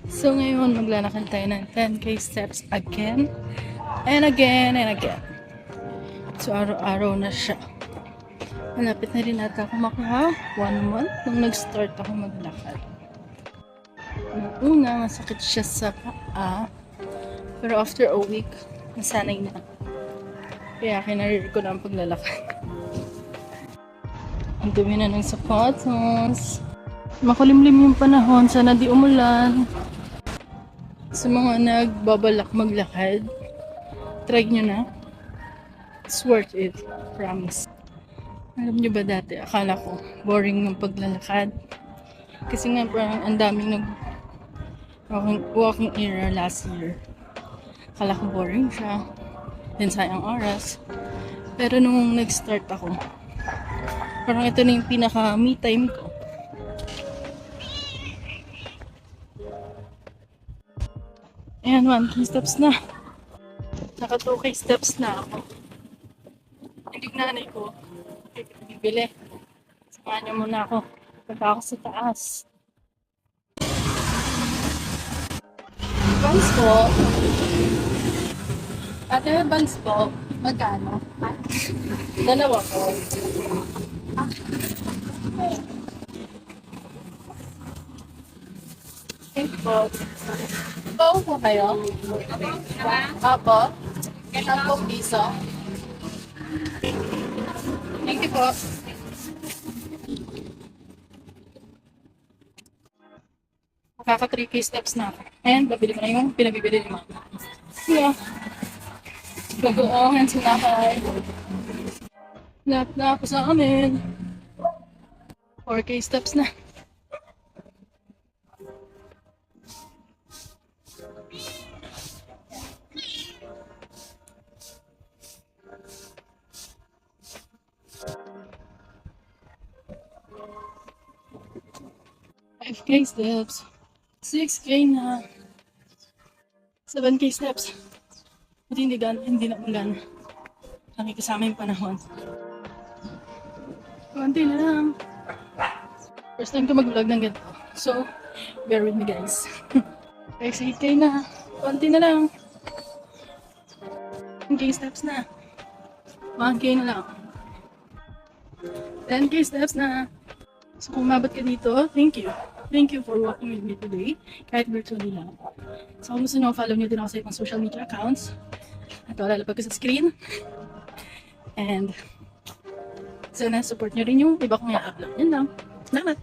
So ngayon, maglalakad tayo ng 10K steps again and again and again. So araw-araw na siya. Malapit na rin ata ako maka 1 month nung nag-start ako maglakad. Nung una, masakit siya sa paa. Pero after a week, nasanay na. Kaya kinarir ko na ang paglalakad. Ang dumi na ng sapatos. Makulimlim yung panahon. Sana di umulan. Sa mga nagbabalak maglakad, try nyo na. It's worth it. Promise. Alam nyo ba dati, akala ko boring ng paglalakad. Kasi nga parang ang daming walking era last year. Akala ko boring siya. Then sayang oras. Pero nung nag-start ako, parang ito na yung pinaka me time ko. Ayan, 1K steps na. Naka 2K steps na ako. Hindi nanay ko. Bibili. Samahan niyo muna ako. Punta ako sa taas. Buns po. Ate, buns po. Magkano? Dalawa po. Thank you po. Pao po kayo? Apo? 10 piso. Thank you po. Makaka 3K steps na ako. And babili ko na yung pinabibili ni mama. Yeah. Bagoong and sinakay. Lahat na ako sa amin. 4K steps na. K steps. 6K na. 7K steps. Buti hindi na ulan. Nakikisama yung panahon. Konti na lang. First time ko mag-vlog ng ganito. So, bear with me guys. 8K na. Konti na lang. 10K steps na. 1K na lang. 10K steps na. So kung umabot ka dito, thank you. Thank you for walking with me today. Kahit virtually lang. So kung gusto nyo, follow nyo din ako sa ibang social media accounts. Ito, lalapag ko sa screen. And sana support nyo rin yung iba kong i-upload. Yan lang. Salamat!